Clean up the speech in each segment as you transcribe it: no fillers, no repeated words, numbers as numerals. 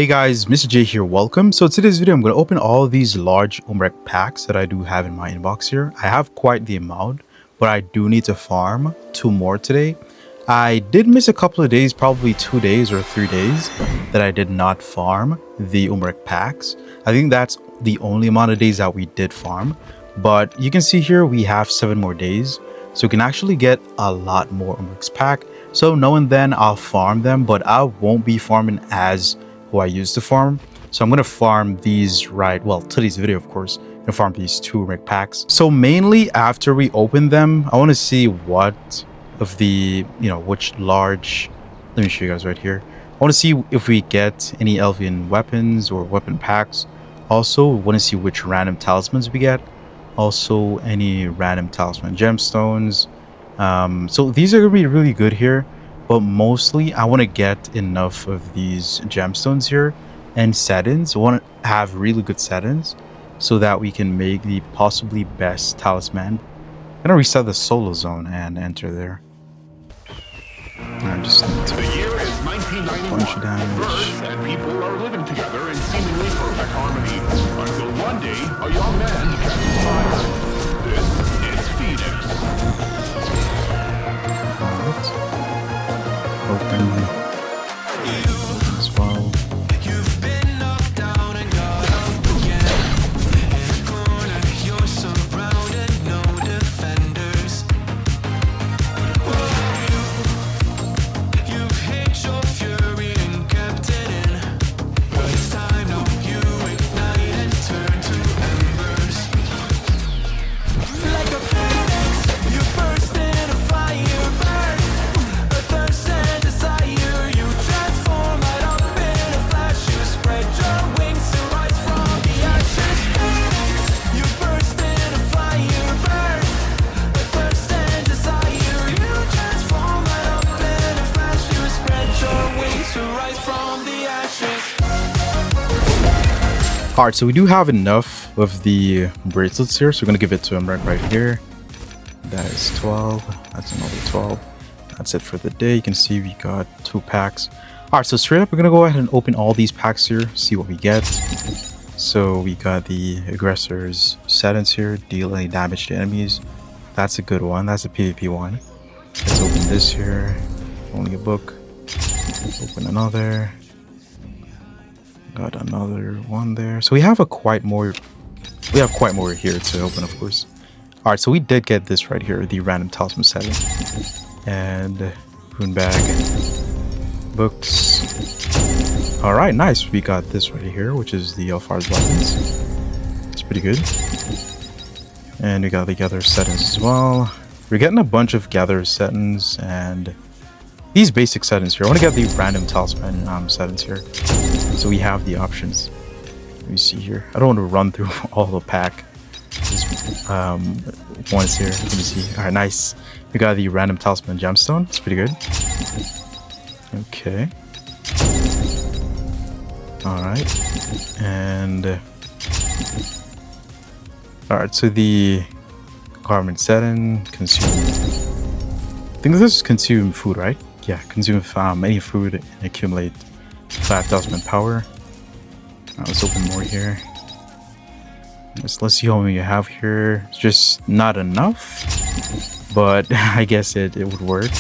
Hey guys, Mr. J here, welcome. So today's video, I'm going to open all of these large Umrek packs that I do have in my inbox here. I have quite the amount, but I do need to farm 2 more today. I did miss a couple of days, probably 2 days or 3 days that I did not farm the Umrek packs. I think that's the only amount of days that we did farm. But you can see here, we have 7 more days. So we can actually get a lot more Umrek's pack. So now and then I'll farm them, but I won't be farming as who I used to farm. So I'm going to farm these today's video, of course, I'm going to farm these 2 Umrek packs. So mainly after we open them, I want to see what of the, which large, let me show you guys right here. I want to see if we get any Elvian weapons or weapon packs. Also, want to see which random talismans we get. Also, any random talisman gemstones. So these are going to be really good here. But mostly, I want to get enough of these gemstones here and settings. I want to have really good settings so that we can make the possibly best talisman. I'm going to reset the solo zone and enter there. I just need to the year is 1991. bunch of damage. Birds and people are living together in seemingly perfect harmony until one day a young man catches fire. This is Phoenix. Open as well. You've been knocked down and got up again. In a corner, you're surrounded, no defenders. You've hid your fury and kept it in. But it's time now, you ignite and turn to embers. Like a phoenix, you burst in a fire burn. A thirst and desire, you transform right up in a flash. You spread your wings to rise from the ashes. Phoenix, you burst in a fire burn. A thirst and desire, you transform right up in a flash. You spread your wings to rise from the ashes. Alright, so we do have enough of the bracelets here, so we're going to give it to him right here. That is 12. That's another 12. That's it for the day. You can see we got 2 packs. Alright, so straight up, we're going to go ahead and open all these packs here, see what we get. So we got the aggressor's settings here, deal any damage to enemies. That's a good one. That's a PvP one. Let's open this here. Only a book. Let's open another. Got another one there. So we have quite more here to open, of course. All right, so we did get this right here, the random talisman setting, and rune bag, books. All right, nice. We got this right here, which is the Elfar's weapons. It's pretty good. And we got the gather settings as well. We're getting a bunch of gather settings and these basic settings here. I want to get the random talisman settings here. So we have the options. Let me see here. I don't want to run through all the pack. Just once here. Let me see. All right, nice. We got the random talisman gemstone. It's pretty good. Okay. All right. And all right. So the garment setting, consume. I think this is consume food, right? Yeah, consume any food and accumulate 5,000 power. Let's open more here. Let's see how many you have here. It's just not enough, but I guess it would work.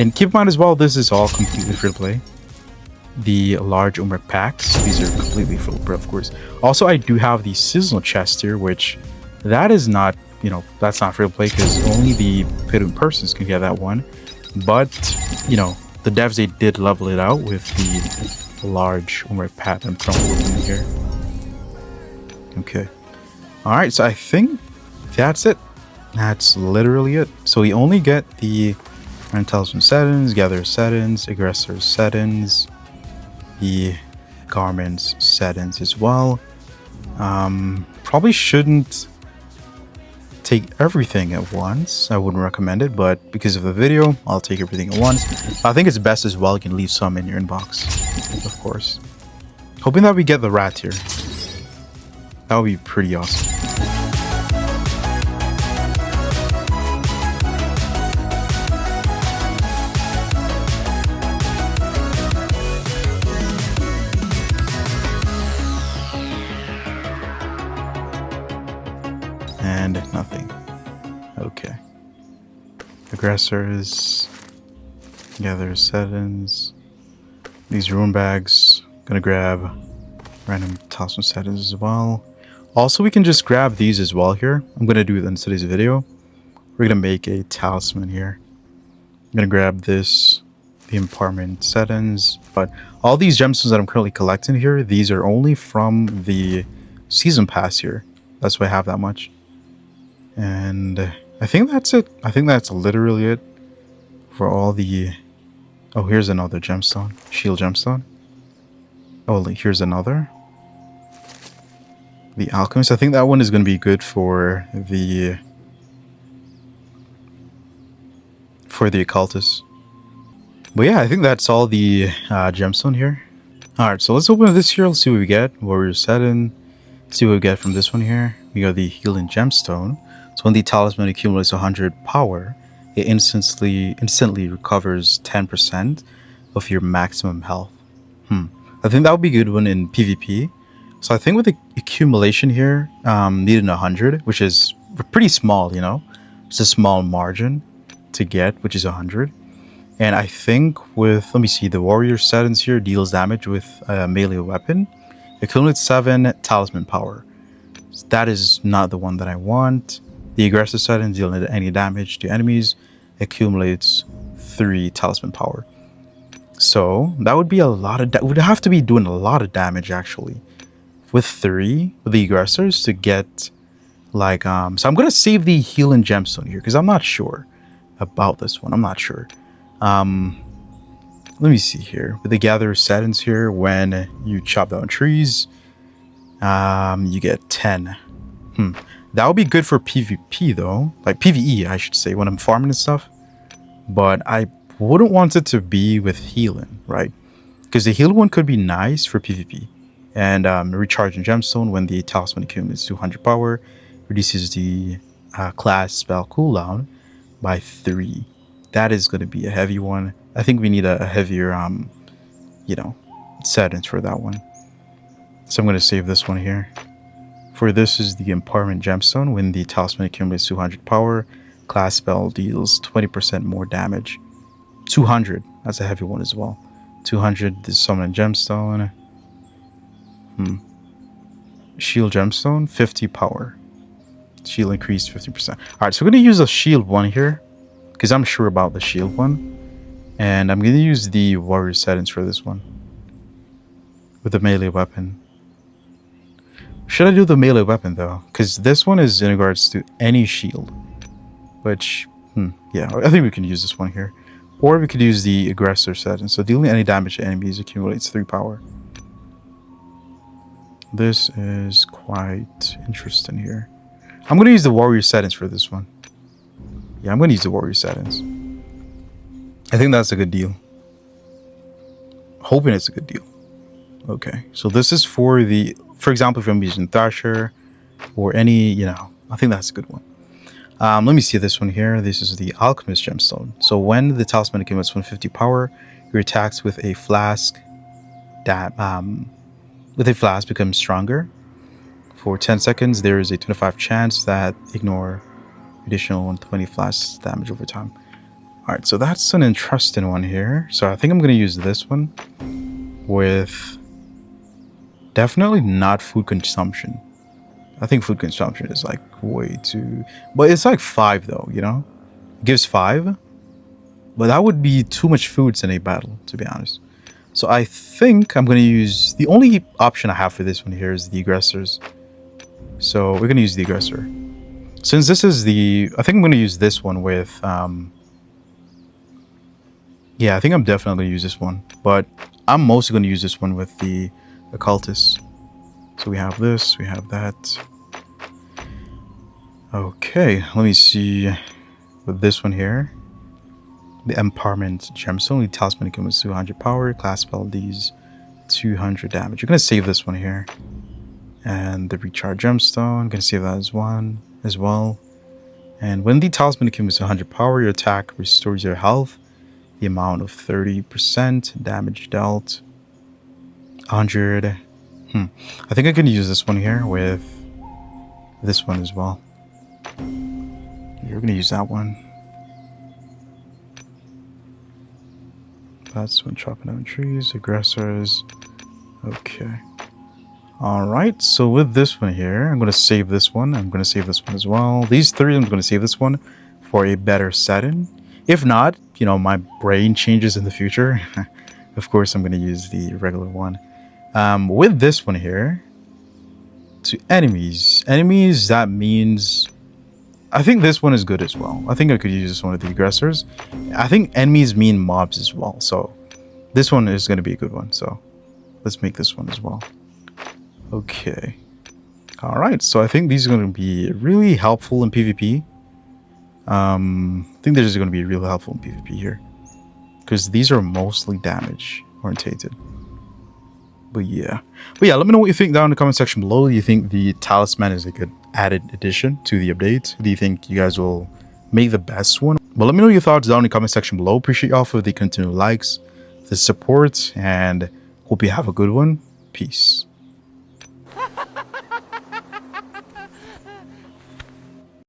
And keep in mind as well, this is all completely free to play. The large Umrek packs, these are completely free to play, of course. Also, I do have the seasonal chest here, which that is not, that's not free to play because only the paid persons can get that one. But, the devs, they did level it out with the large Umrek pack I'm currently opening here. Okay. Alright, so I think that's it. That's literally it. So we only get the random talisman settings, gather settings, aggressor settings, the garments settings as well. Probably shouldn't take everything at once. I wouldn't recommend it, but because of the video, I'll take everything at once. I think it's best as well. You can leave some in your inbox, of course. Hoping that we get the rat here. That would be pretty awesome. and nothing. Okay. Aggressors. Gather settings. These rune bags. Gonna grab random talisman settings as well. Also, we can just grab these as well here. I'm gonna do it in today's video. We're gonna make a talisman here. I'm gonna grab this, the empowerment settings, but all these gemstones that I'm currently collecting here, these are only from the season pass here. That's why I have that much. And I think that's it. I think that's literally it for all the... Oh, here's another gemstone. Shield gemstone. Oh, here's another. The alchemist. I think that one is going to be good for the occultist. But yeah, I think that's all the gemstone here. Alright, so let's open this here. Let's see what we get. Warrior Setting. See what we get from this one here. We got the healing gemstone. So when the talisman accumulates 100 power, it instantly recovers 10% of your maximum health. I think that would be a good one in PvP. So I think with the accumulation here, needing 100, which is pretty small, you know? It's a small margin to get, which is 100. And I think with, let me see, the warrior settings here deals damage with a melee weapon. Accumulates 7 talisman power. So that is not the one that I want. The aggressive settings deal any damage to enemies. Accumulates 3 talisman power. So that would be a lot of, would have to be doing a lot of damage actually. With 3, with the aggressors to get like, so I'm going to save the healing gemstone here because I'm not sure about this one. I'm not sure. Let me see here. With the gather settings here, when you chop down trees, you get 10. That would be good for PvP though. Like PvE, I should say, when I'm farming and stuff. But I wouldn't want it to be with healing, right? Because the heal one could be nice for PvP. And recharging gemstone when the talisman accumulates 200 power, reduces the class spell cooldown by 3. That is going to be a heavy one. I think we need a heavier, you know, settings for that one. So I'm going to save this one here. For this is the empowerment gemstone. When the talisman accumulates 200 power, class spell deals 20% more damage. 200. That's a heavy one as well. 200. This summon gemstone. Shield gemstone, 50 power. Shield increased 50%. Alright, so we're going to use a shield one here. Because I'm sure about the shield one. And I'm going to use the warrior settings for this one. With the melee weapon. Should I do the melee weapon though? Because this one is in regards to any shield. Which, yeah, I think we can use this one here. Or we could use the aggressor settings. So dealing any damage to enemies accumulates 3 power. This is quite interesting here. I'm going to use the warrior settings for this one. Yeah, I'm going to use the warrior settings. I think that's a good deal. Hoping it's a good deal. Okay, so this is for the, for example, if I'm using Thrasher or any, you know, I think that's a good one. Let me see this one here. This is the alchemist gemstone. So when the talisman accumulates 150 power, your attacks with a flask becomes stronger. For 10 seconds, there is a 25% chance that ignore additional 120 flask damage over time. Alright, so that's an interesting one here. So I think I'm going to use this one with definitely not food consumption. I think food consumption is like way too... But it's like 5 though, you know? It gives 5. But that would be too much foods in a battle, to be honest. So I think I'm going to use... The only option I have for this one here is the aggressors. So we're going to use the aggressor. Since this is the... I think I'm going to use this one with... Yeah, I think I'm definitely going to use this one. But I'm mostly going to use this one with the occultist. So we have this, we have that. Okay, let me see with this one here. The empowerment gemstone. The talisman accumulates 200 power. Class spell D's 200 damage. You're going to save this one here. And the recharge gemstone. I'm going to save that as well. And when the talisman accumulates 100 power, your attack restores your health. The amount of 30% damage dealt. 100. I think I can use this one here with this one as well. You're gonna use that one. That's when chopping down trees, aggressors. Okay. Alright, so with this one here, I'm gonna save this one. I'm gonna save this one as well. These three, I'm gonna save this one for a better setting. If not, you know, my brain changes in the future. Of course, I'm gonna use the regular one. With this one here, to enemies. Enemies, that means... I think this one is good as well. I think I could use this one with the aggressors. I think enemies mean mobs as well. So this one is going to be a good one. So let's make this one as well. Okay. All right. So I think these are going to be really helpful in PvP. I think they're just going to be really helpful in PvP here. Because these are mostly damage orientated. But yeah, let me know what you think down in the comment section below. Do you think the talisman is a good added addition to the update? Do you think you guys will make the best one? But let me know your thoughts down in the comment section below. Appreciate y'all for the continued likes, the support, and hope you have a good one. Peace.